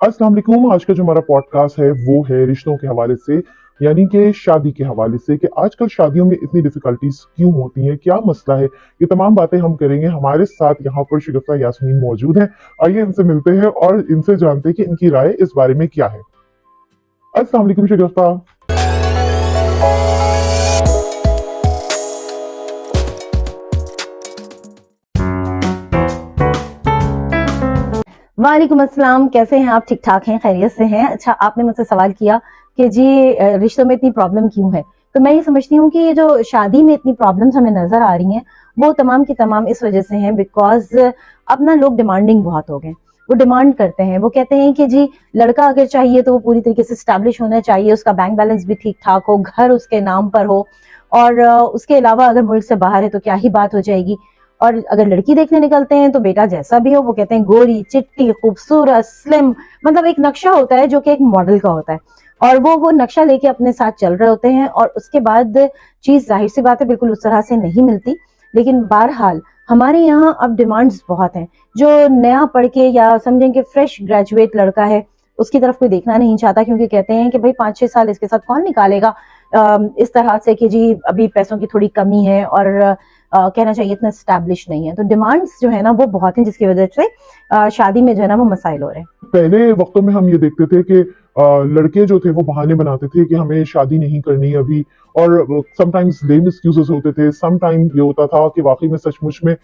अस्सलाम वालेकुम। आज का जो हमारा पॉडकास्ट है वो है रिश्तों के हवाले से, यानी कि शादी के हवाले से कि आजकल शादियों में इतनी डिफिकल्टीज क्यों होती हैं, क्या मसला है। ये तमाम बातें हम करेंगे। हमारे साथ यहाँ पर शगुफ्ता यास्मीन मौजूद हैं। आइए इनसे मिलते हैं और इनसे जानते हैं कि इनकी राय इस बारे में क्या है। अस्सलाम वालेकुम शगुफ्ता। वालेकुम अस्सलाम। कैसे हैं आप? ठीक ठाक हैं? खैरियत से हैं? अच्छा, आपने मुझसे सवाल किया कि जी रिश्तों में इतनी प्रॉब्लम क्यों है। तो मैं ये समझती हूँ कि ये जो शादी में इतनी प्रॉब्लम्स हमें नजर आ रही हैं वो तमाम की तमाम इस वजह से हैं बिकॉज अब ना लोग डिमांडिंग बहुत हो गए। वो डिमांड करते हैं, वो कहते हैं कि जी लड़का अगर चाहिए तो वो पूरी तरीके से स्टैब्लिश होना चाहिए, उसका बैंक बैलेंस भी ठीक ठाक हो, घर उसके नाम पर हो, और उसके अलावा अगर मुल्क से बाहर है तो क्या ही बात हो जाएगी। और अगर लड़की देखने निकलते हैं तो बेटा जैसा भी हो, वो कहते हैं गोरी चिट्टी खूबसूरत स्लिम, मतलब एक नक्शा होता है जो कि एक मॉडल का होता है, और वो नक्शा लेके अपने साथ चल रहे होते हैं। और उसके बाद चीज जाहिर सी बात है बिल्कुल उस तरह से नहीं मिलती। लेकिन बहरहाल हमारे यहाँ अब डिमांड्स बहुत हैं। जो नया पढ़ के या समझें कि फ्रेश ग्रेजुएट लड़का है उसकी तरफ कोई देखना नहीं चाहता, क्योंकि कहते हैं कि भाई 5-6 साल इसके साथ कौन निकालेगा इस तरह से कि जी अभी पैसों की थोड़ी कमी है, और कहना चाहिए इतना स्टैब्लिश नहीं है। तो डिमांड्स जो है ना वो बहुत हैं, जिसकी वजह से शादी में जो है ना वो मसाइल हो रहे हैं। पहले वक्तों में हम ये देखते थे कि लड़के जो थे वो बहाने बनाते थे कि हमें शादी नहीं करनी अभी, और समटाइम्स लेम एक्सक्यूजेस होते थे। सम टाइम ये होता था कि वाकई में सचमुच में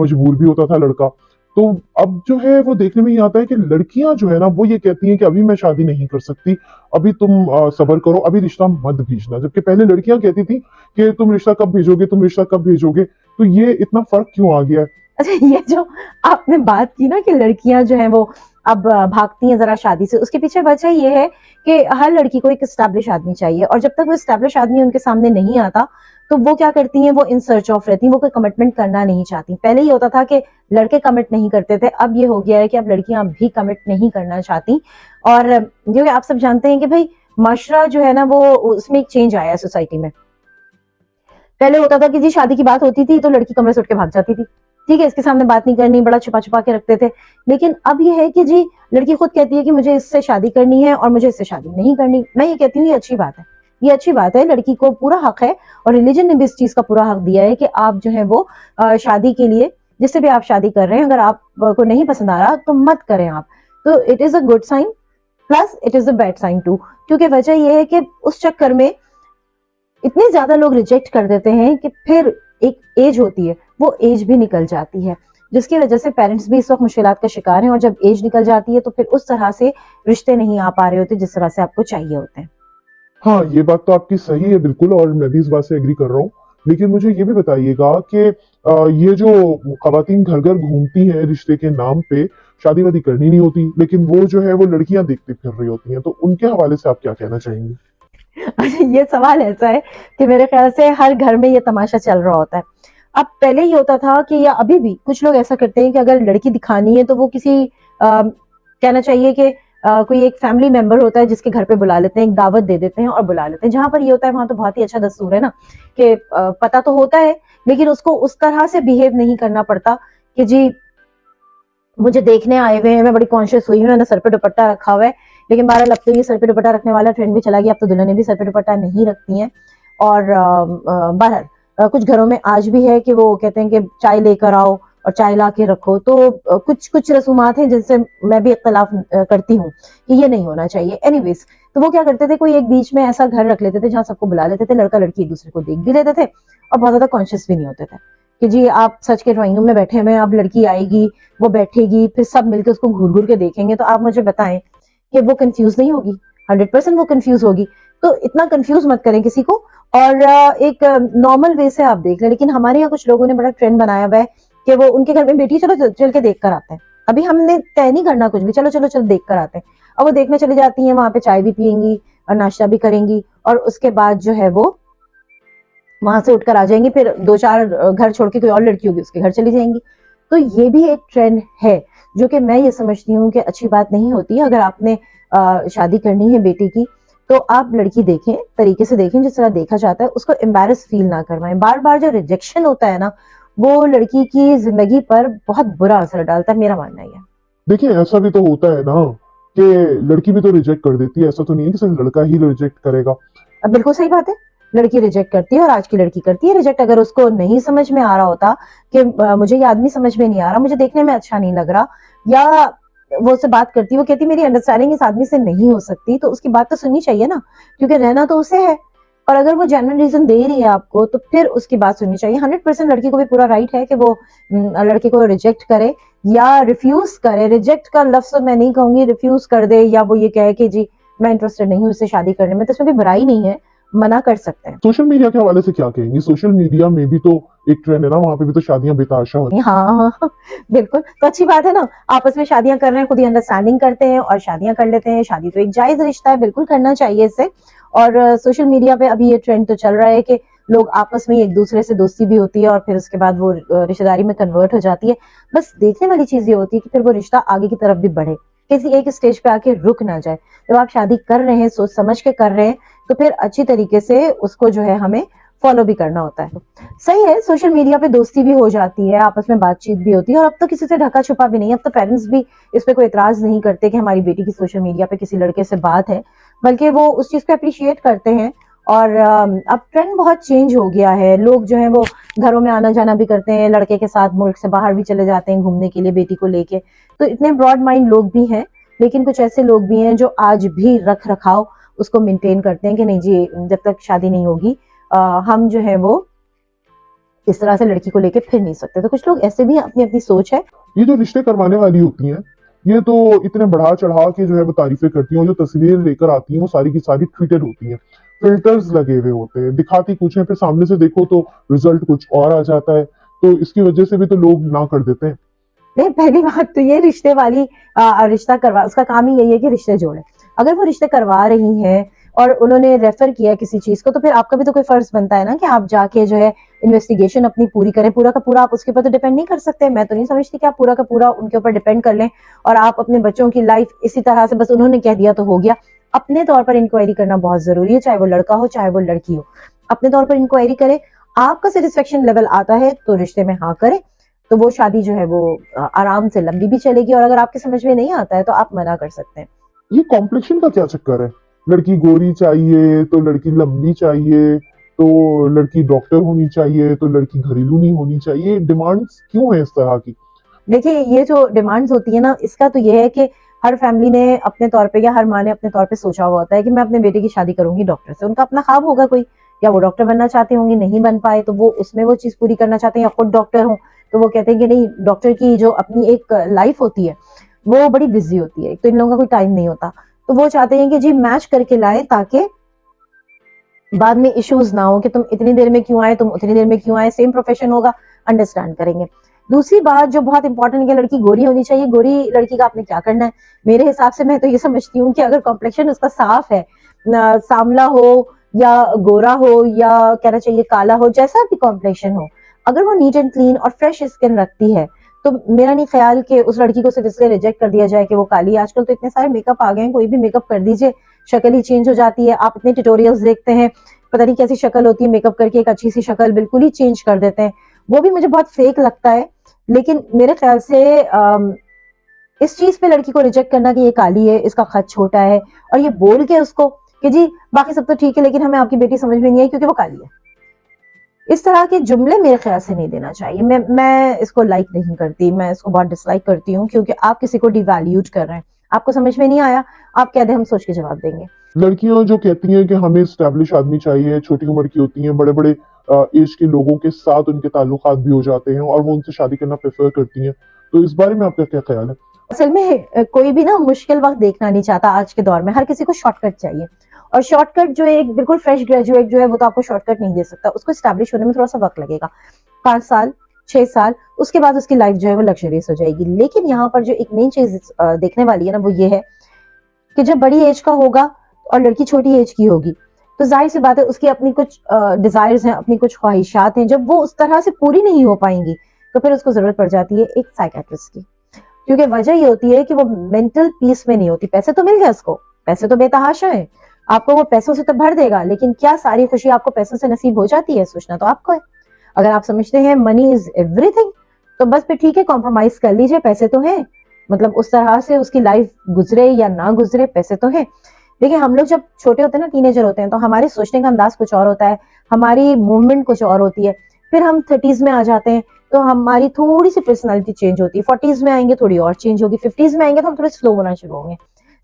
मजबूर भी होता था लड़का। तो अब जो है वो देखने में ये आता है कि लड़कियां जो है ना वो ये कहती हैं कि अभी मैं शादी नहीं कर सकती, अभी तुम सब्र करो, अभी रिश्ता मत भेजना। जबकि पहले लड़कियां कहती थी कि तुम रिश्ता कब भेजोगे, तुम रिश्ता कब भेजोगे। तो ये इतना फर्क क्यों आ गया है? अच्छा, ये जो आपने बात की ना कि लड़कियां जो हैं वो अब भागती हैं जरा शादी से, उसके पीछे वजह ये है कि हर लड़की को एक स्टैब्लिश आदमी चाहिए, और जब तक वो स्टैब्लिश आदमी उनके सामने नहीं आता तो वो क्या करती हैं, वो इन सर्च ऑफ रहती हैं, वो कोई कमिटमेंट करना नहीं चाहती। पहले ये होता था कि लड़के कमिट नहीं करते थे, अब ये हो गया है कि अब लड़कियां भी कमिट नहीं करना चाहती। और जो आप सब जानते हैं कि भाई माशरा जो है ना वो उसमें एक चेंज आया है सोसाइटी में। पहले होता था कि जी शादी की बात होती थी तो लड़की कमरे से उठ के भाग जाती थी, ठीक है, इसके सामने बात नहीं करनी, बड़ा छुपा छुपा के रखते थे। लेकिन अब ये है कि जी लड़की खुद कहती है कि मुझे इससे शादी करनी है और मुझे इससे शादी नहीं करनी। मैं ये कहती हूँ ये अच्छी बात है, ये अच्छी बात है, लड़की को पूरा हक है, और रिलीजन ने भी इस चीज का पूरा हक दिया है कि आप जो है वो शादी के लिए जिससे भी आप शादी कर रहे हैं, अगर आप को नहीं पसंद आ रहा तो मत करें आप। तो it is a good sign, plus it is a bad sign too, क्योंकि वजह यह है कि उस चक्कर में इतने ज्यादा लोग रिजेक्ट कर देते हैं कि फिर एक एज होती है, वो एज भी निकल जाती है, जिसकी वजह से पेरेंट्स भी इस वक्त मुश्किलात का शिकार हैं। और जब एज निकल जाती है तो फिर उस तरह से रिश्ते नहीं आ पा रहे होते जिस तरह से आपको चाहिए होते हैं। हाँ, ये बात तो आपकी सही है बिल्कुल, और मैं भी इस बात से एग्री कर रहा हूँ। लेकिन मुझे ये भी बताइएगा कि ये जो खवातीन घर घर घूमती हैं रिश्ते के नाम पे, शादी वादी करनी नहीं होती, लेकिन वो जो है वो लड़कियां देखती फिर रही होती हैं, तो उनके हवाले से आप क्या कहना चाहेंगे? अच्छा, ये सवाल ऐसा है कि मेरे ख्याल से हर घर में ये तमाशा चल रहा होता है। अब पहले ये होता था कि, या अभी भी कुछ लोग ऐसा करते हैं कि अगर लड़की दिखानी है तो वो किसी कहना चाहिए कि कोई एक फैमिली मेंबर होता है जिसके घर पे बुला लेते हैं, एक दावत दे देते हैं और बुला लेते हैं। जहां पर ये होता है वहां तो बहुत ही अच्छा दस्तूर है ना कि पता तो होता है, लेकिन उसको उस तरह से बिहेव नहीं करना पड़ता कि जी मुझे देखने आए हुए हैं, मैं बड़ी कॉन्शियस हुई हूँ, मैंने सर पे दुपट्टा रखा हुआ है। लेकिन 12 लगते ही सर पे दुपट्टा रखने वाला ट्रेंड भी चला गया, अब तो दुल्हनें भी सर पे दुपट्टा नहीं रखती हैं। और बहरहाल कुछ घरों में आज भी है कि वो कहते हैं कि चाय लेकर आओ और चाय ला के रखो। तो कुछ कुछ रसूमात हैं जिनसे मैं भी इख्तलाफ करती हूँ कि ये नहीं होना चाहिए। एनीवेज, तो वो क्या करते थे, कोई एक बीच में ऐसा घर रख लेते थे जहाँ सबको बुला लेते थे, लड़का लड़की एक दूसरे को देख भी लेते थे और बहुत ज्यादा कॉन्शियस भी नहीं होते थे कि जी आप सच के ड्राइंग रूम में बैठे हुए हैं, अब लड़की आएगी, वो बैठेगी, फिर सब मिलकर उसको घूर घूर के देखेंगे। तो आप मुझे बताएं कि वो कंफ्यूज नहीं होगी? 100% वो कंफ्यूज होगी। तो इतना कंफ्यूज मत करें किसी को, और एक नॉर्मल वे से आप देख लें। लेकिन हमारे यहाँ कुछ लोगों ने बड़ा ट्रेंड बनाया हुआ है कि वो उनके घर में बेटी, चलो चल, चल के देख कर आते हैं, अभी हमने तय नहीं करना कुछ भी, चलो चलो चलो देख कर आते हैं। अब वो देखने चली जाती हैं, वहां पे चाय भी पियेंगी और नाश्ता भी करेंगी, और उसके बाद जो है वो वहां से उठकर आ जाएंगी, फिर 2-4 घर छोड़ के कोई और लड़की होगी उसके घर चली जाएंगी। तो ये भी एक ट्रेंड है जो कि मैं ये समझती हूँ कि अच्छी बात नहीं होती। अगर आपने शादी करनी है बेटी की तो आप लड़की देखें, तरीके से देखें जिस तरह देखा जाता है, उसको एम्बैरस फील ना करवाएं। बार बार जो रिजेक्शन होता है ना वो लड़की की जिंदगी पर बहुत बुरा असर डालता है, मेरा मानना है। देखिए, ऐसा भी तो होता है ना कि लड़की भी तो रिजेक्ट कर देती है, ऐसा तो नहीं है कि सिर्फ लड़का ही रिजेक्ट करेगा। अब बिल्कुल सही बात है, लड़की रिजेक्ट करती है और आज की लड़की करती है रिजेक्ट। अगर उसको नहीं समझ में आ रहा होता कि मुझे ये आदमी समझ में नहीं आ रहा, मुझे देखने में अच्छा नहीं लग रहा, या वो उससे बात करती, वो कहती मेरी अंडरस्टैंडिंग इस आदमी से नहीं हो सकती, तो उसकी बात तो सुननी चाहिए ना, क्योंकि रहना तो उसे है। और अगर वो जेन्युइन रीजन दे रही है आपको, तो फिर उसकी बात सुननी चाहिए। 100% लड़की को भी पूरा राइट है कि वो लड़के को रिजेक्ट करे या रिफ्यूज करे। रिजेक्ट का लफ्ज तो मैं नहीं कहूंगी, रिफ्यूज कर दे, या वो ये कहे कि जी मैं इंटरेस्टेड नहीं हूँ उससे शादी करने में, तो इसमें कोई बुराई नहीं है, मना कर सकते हैं। सोशल मीडिया के हवाले से क्या कहेंगे? सोशल मीडिया में भी तो एक ट्रेंड है ना, वहां पे भी तो शादियां बेतहाशा होती हाँ हाँ हाँ, बिल्कुल, तो अच्छी बात है ना, आपस में शादियां कर रहे हैं, खुद ही अंडरस्टैंडिंग करते हैं और शादियां कर लेते हैं। शादी तो एक जायज रिश्ता है, बिल्कुल करना चाहिए इसे। और सोशल मीडिया पे अभी ये ट्रेंड तो चल रहा है कि लोग आपस में एक दूसरे से दोस्ती भी होती है और फिर उसके बाद वो रिश्तेदारी में कन्वर्ट हो जाती है। बस देखने वाली चीज ये होती है कि फिर वो रिश्ता आगे की तरफ भी बढ़े, किसी एक स्टेज पे आके रुक ना जाए। जब आप शादी कर रहे हैं, सोच समझ के कर रहे हैं, तो फिर अच्छी तरीके से उसको जो है हमें फॉलो भी करना होता है। सही है, सोशल मीडिया पे दोस्ती भी हो जाती है, आपस में बातचीत भी होती है, और अब तो किसी से ढका छुपा भी नहीं है। अब तो पेरेंट्स भी इस पे कोई एतराज नहीं करते कि हमारी बेटी की सोशल मीडिया पे किसी लड़के से बात है, बल्कि वो उस चीज को अप्रिशिएट करते हैं। और अब ट्रेंड बहुत चेंज हो गया है, लोग जो है वो घरों में आना जाना भी करते हैं, लड़के के साथ मुल्क से बाहर भी चले जाते हैं घूमने के लिए बेटी को लेके। तो इतने ब्रॉड माइंड लोग भी हैं, लेकिन कुछ ऐसे लोग भी हैं जो आज भी रख रखाव उसको मेंटेन करते हैं कि नहीं जी, जब तक शादी नहीं होगी हम जो है वो इस तरह से लड़की को लेके फिर नहीं सकते। तो कुछ लोग ऐसे भी अपनी अपनी सोच है। ये जो रिश्ते करवाने वाली होती हैं, ये तो इतने बढ़ा चढ़ा के जो है वो तारीफें करती हैं, और जो तस्वीरें लेकर आती हैं वो सारी की सारी ट्विटेड होती हैं, फिल्टर्स लगे हुए होते हैं, दिखाती कुछ है, फिर सामने से देखो तो रिजल्ट कुछ और आ जाता है। तो इसकी वजह से भी तो लोग ना कर देते हैं। नहीं, पहली बात तो ये रिश्ते वाली रिश्ता करवा, उसका काम ही यही है कि रिश्ते जोड़े। अगर वो रिश्ते करवा रही हैं और उन्होंने रेफर किया किसी चीज को, तो फिर आपका भी तो कोई फर्ज बनता है ना कि आप जाके जो है इन्वेस्टिगेशन अपनी पूरी करें। पूरा का पूरा आप उसके ऊपर तो डिपेंड नहीं कर सकते। मैं तो नहीं समझती कि आप पूरा का पूरा उनके ऊपर डिपेंड कर लें और आप अपने बच्चों की लाइफ इसी तरह से बस उन्होंने कह दिया तो हो गया। अपने तौर पर इंक्वायरी करना बहुत जरूरी है, चाहे वो लड़का हो चाहे वो लड़की हो। अपने तौर पर इंक्वायरी करें, आपका सेटिस्फेक्शन लेवल आता है तो रिश्ते में हाँ करें, तो वो शादी जो है वो आराम से लंबी भी चलेगी। और अगर आपके समझ में नहीं आता है तो आप मना कर सकते हैं। ये कॉम्प्लेक्शन का क्या चक्कर है? लड़की गोरी चाहिए तो लड़की लंबी चाहिए, तो लड़की डॉक्टर होनी चाहिए तो लड़की घरेलू नहीं होनी चाहिए। डिमांड्स क्यों है इस तरह की? देखिए, ये जो डिमांड्स होती है ना, इसका तो ये है कि हर फैमिली ने अपने तौर पे या हर माँ ने अपने तौर पे सोचा हुआ होता है कि मैं अपने बेटे की शादी करूंगी डॉक्टर से। उनका अपना ख्वाब होगा कोई, या वो डॉक्टर बनना चाहते होंगे, नहीं बन पाए तो वो उसमें वो चीज पूरी करना चाहते हैं, या खुद डॉक्टर हो तो वो कहते हैं कि नहीं, डॉक्टर की जो अपनी एक लाइफ होती है वो बड़ी बिजी होती है, तो इन लोगों का कोई टाइम नहीं होता। तो वो चाहते हैं कि जी मैच करके लाए, ताकि बाद में इश्यूज ना हो कि तुम इतनी देर में क्यों आए, तुम उतनी देर में क्यों आए। सेम प्रोफेशन होगा, अंडरस्टैंड करेंगे। दूसरी बात जो बहुत इंपॉर्टेंट है कि लड़की गोरी होनी चाहिए। गोरी लड़की का आपने क्या करना है? मेरे हिसाब से मैं तो ये समझती हूँ कि अगर कॉम्प्लेक्शन उसका साफ है, सांवला हो या गोरा हो या कहना चाहिए काला हो, जैसा भी कॉम्प्लेक्शन हो, अगर वो नीट एंड क्लीन और फ्रेश स्किन रखती है, तो मेरा नहीं ख्याल कि उस लड़की को सिर्फ इसलिए रिजेक्ट कर दिया जाए कि वो काली है। आजकल तो इतने सारे मेकअप आ गए हैं, कोई भी मेकअप कर दीजिए, शक्ल ही चेंज हो जाती है। आप इतने ट्यूटोरियल्स देखते हैं, पता नहीं कैसी शक्ल होती है, मेकअप करके एक अच्छी सी शक्ल बिल्कुल ही चेंज कर देते हैं। वो भी मुझे बहुत फेक लगता है। लेकिन मेरे ख्याल से इस चीज पे लड़की को रिजेक्ट करना कि ये काली है, इसका कद छोटा है, और ये बोल के उसको कि जी बाकी सब तो ठीक है लेकिन हमें आपकी बेटी समझ में नहीं आई क्योंकि वो काली है, इस तरह के जुमले मेरे ख्याल से नहीं देना चाहिए। मैं इसको लाइक नहीं करती, मैं इसको बहुत डिसलाइक करती हूँ, क्योंकि आप किसी को डिवैल्यूट कर रहे हैं। आपको समझ में नहीं आया, आप कह दें हम सोच के जवाब देंगे। लड़कियां जो कहती हैं कि हमें स्टैब्लिश आदमी चाहिए, छोटी उम्र की होती हैं, बड़े बड़े एज के लोगों के साथ उनके ताल्लुकात भी हो जाते हैं और वो उनसे शादी करना प्रेफर करती हैं। तो इस बारे में आपका क्या ख्याल है? असल में कोई भी ना मुश्किल वक्त देखना नहीं चाहता आज के दौर में, हर किसी को शॉर्टकट चाहिए। और शॉर्टकट जो एक बिल्कुल फ्रेश ग्रेजुएट जो है वो तो आपको शॉर्टकट नहीं दे सकता, उसको स्टैब्लिश होने में थोड़ा सा वक्त लगेगा, 5 साल 6 साल, उसके बाद उसकी लाइफ जो है वो लग्जरियस हो जाएगी। लेकिन यहाँ पर जो एक मेन चीज देखने वाली है ना, वो ये है कि जब बड़ी एज का होगा और लड़की छोटी एज की होगी, तो जाहिर सी बात है उसकी अपनी कुछ डिजायर्स हैं, अपनी कुछ ख्वाहिशात हैं, जब वो उस तरह से पूरी नहीं हो पाएंगी तो फिर उसको जरूरत पड़ जाती है एक साइकेट्रिस्ट की। क्योंकि वजह ये होती है कि वो मेंटल पीस में नहीं होती। पैसे तो मिल गए उसको, पैसे तो बेतहाशा है, आपको वो पैसों से तो भर देगा, लेकिन क्या सारी खुशी आपको पैसों से नसीब हो जाती है? सोचना तो आपको है। अगर आप समझते हैं मनी इज एवरीथिंग, तो बस फिर ठीक है, कॉम्प्रोमाइज कर लीजिए, पैसे तो हैं, मतलब उस तरह से उसकी लाइफ गुजरे या ना गुजरे, पैसे तो है। देखिए हम लोग जब छोटे होते हैं ना, टीनेजर होते हैं, तो हमारे सोचने का अंदाज कुछ और होता है, हमारी मूवमेंट कुछ और होती है। फिर हम 30s में आ जाते हैं तो हमारी थोड़ी सी पर्सनालिटी चेंज होती है, 40s में आएंगे थोड़ी और चेंज होगी, 50s में आएंगे तो हम थोड़े स्लो होना शुरू होंगे,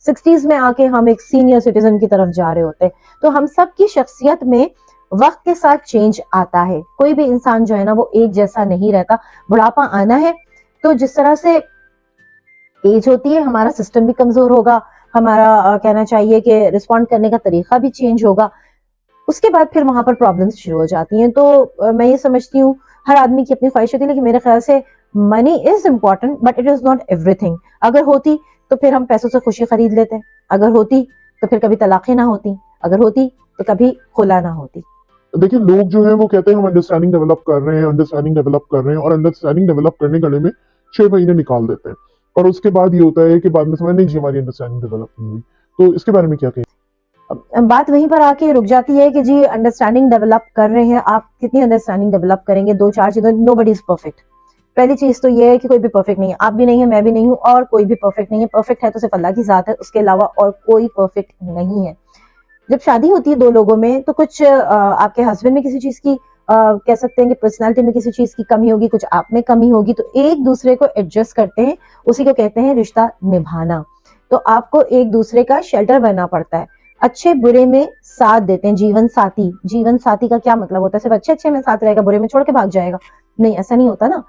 60s में आके हम एक सीनियर सिटीजन की तरफ जा रहे होते हैं। तो हम सब की शख्सियत में वक्त के साथ चेंज आता है, कोई भी इंसान जो है ना वो एक जैसा नहीं रहता। बुढ़ापा आना है तो जिस तरह से एज होती है हमारा सिस्टम भी कमजोर होगा, हमारा कहना चाहिए कि रिस्पॉन्ड करने का तरीका भी चेंज होगा। उसके बाद फिर वहां पर प्रॉब्लम्स शुरू हो जाती हैं। तो मैं ये समझती हूँ हर आदमी की अपनी ख्वाहिश होती है, लेकिन मेरे ख्याल से money is important but it is not everything. अगर होती तो फिर हम पैसों से खुशी खरीद लेते, अगर होती तो फिर कभी तलाक़ें ना होती, अगर होती तो कभी खुला ना होती। देखिए लोग जो है वो कहते हैं हम अंडरस्टैंडिंग डेवलप कर रहे हैं, अंडरस्टैंडिंग डेवलप कर रहे हैं, और अंडरस्टैंडिंग डेवलप करने करने में 6 महीने निकाल देते हैं, और उसके बाद ये होता है कि बाद में समझ नहीं जी हमारी अंडरस्टैंडिंग डेवलप नहीं हुई। तो इसके बारे में क्या कहें? बात वहीं पर आके रुक जाती है कि जी अंडरस्टैंडिंग डेवलप कर रहे हैं, आप कितनी अंडरस्टैंडिंग डेवलप करेंगे, दो चार चीजें, नोबडी इज परफेक्ट। पहली चीज तो ये है कि कोई भी परफेक्ट नहीं है, आप भी नहीं है, मैं भी नहीं हूं, और कोई भी परफेक्ट नहीं है। परफेक्ट है तो सिर्फ अल्लाह की जात है, उसके अलावा और कोई परफेक्ट नहीं है। जब शादी होती है दो लोगों में तो कुछ आपके हस्बैंड में किसी चीज की कह सकते हैं कि पर्सनालिटी में किसी चीज की कमी होगी, कुछ आप में कमी होगी, तो एक दूसरे को एडजस्ट करते हैं, उसी को कहते हैं रिश्ता निभाना। तो आपको एक दूसरे का शेल्टर बनना पड़ता है, अच्छे बुरे में साथ देते हैं। जीवन साथी, जीवन साथी का क्या मतलब होता है? सिर्फ अच्छे अच्छे में साथ रहेगा, बुरे में छोड़ के भाग जाएगा? नहीं, ऐसा नहीं होता ना।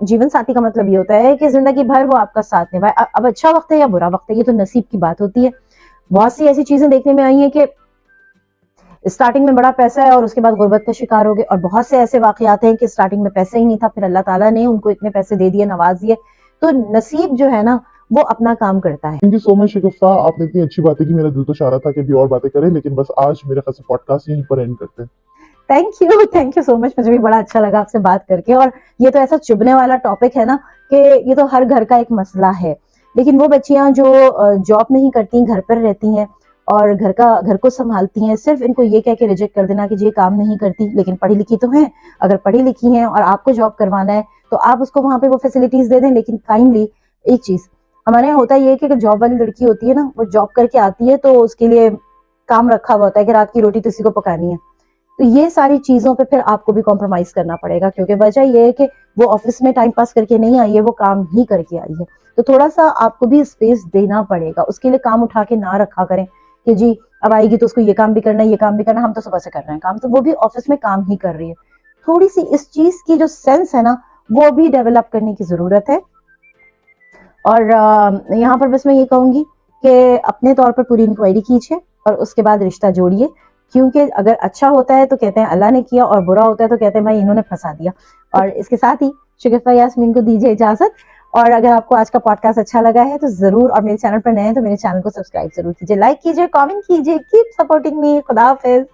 जीवन साथी का मतलब ये होता है कि जिंदगी भर वो आपका साथ निभाए। अब अच्छा वक्त है या बुरा वक्त है ये तो नसीब की बात होती है। बहुत सी ऐसी चीजें देखने में आई हैं कि स्टार्टिंग में बड़ा पैसा है और उसके बाद गुर्बत का शिकार हो गए, और बहुत से ऐसे वाकयात हैं कि स्टार्टिंग में पैसा ही नहीं था, फिर अल्लाह ताला ने उनको इतने पैसे दे दिए, नवाज दिए। तो नसीब जो है ना वो अपना काम करता है। Thank you so much Shagufta, आपने इतनी अच्छी बातें की, मेरा दिल तो चाह रहा था कि अभी और बातें करें, लेकिन बस आज मेरे ख्याल से पॉडकास्ट यहीं पर एंड करते हैं। थैंक यू सो मच, मुझे भी बड़ा अच्छा लगा आपसे बात करके। और ये तो ऐसा चुभने वाला टॉपिक है ना कि ये तो हर घर का एक मसला है। लेकिन वो बच्चियां जो जॉब नहीं करती, घर पर रहती हैं और घर को संभालती हैं, सिर्फ इनको ये कह के रिजेक्ट कर देना कि ये काम नहीं करती, लेकिन पढ़ी लिखी तो हैं। अगर पढ़ी लिखी हैं और आपको जॉब करवाना है तो आप उसको वहां पे वो फैसिलिटीज दे दें। लेकिन काइंडली एक चीज हमारे यहाँ होता है कि अगर जॉब वाली लड़की होती है ना, वो जॉब करके आती है तो उसके लिए काम रखा हुआ होता है कि रात की रोटी तो इसी को पकानी है। तो ये सारी चीजों पे फिर आपको भी कॉम्प्रोमाइज करना पड़ेगा, क्योंकि वजह ये है कि वो ऑफिस में टाइम पास करके नहीं आई है, वो काम ही करके आई है। तो थोड़ा सा आपको भी स्पेस देना पड़ेगा, उसके लिए काम उठा के ना रखा करें कि जी अब आएगी तो उसको ये काम भी करना है, ये काम भी करना है, हम तो सुबह से कर रहे हैं काम, तो वो भी ऑफिस में काम ही कर रही है। थोड़ी सी इस चीज की जो सेंस है ना वो भी डेवलप करने की जरूरत है। और यहाँ पर बस मैं ये कहूंगी कि अपने तौर पर पूरी इंक्वायरी कीजिए और उसके बाद रिश्ता जोड़िए, क्योंकि अगर अच्छा होता है तो कहते हैं अल्लाह ने किया, और बुरा होता है तो कहते हैं भाई इन्होंने फंसा दिया। और इसके साथ ही शगुफ्ता यास्मीन को दीजिए इजाजत। और अगर आपको आज का पॉडकास्ट अच्छा लगा है तो जरूर, और मेरे चैनल पर नए हैं तो मेरे चैनल को सब्सक्राइब जरूर कीजिए, लाइक कीजिए, कमेंट कीजिए, कीप सपोर्टिंग मी। खुदा हाफिज।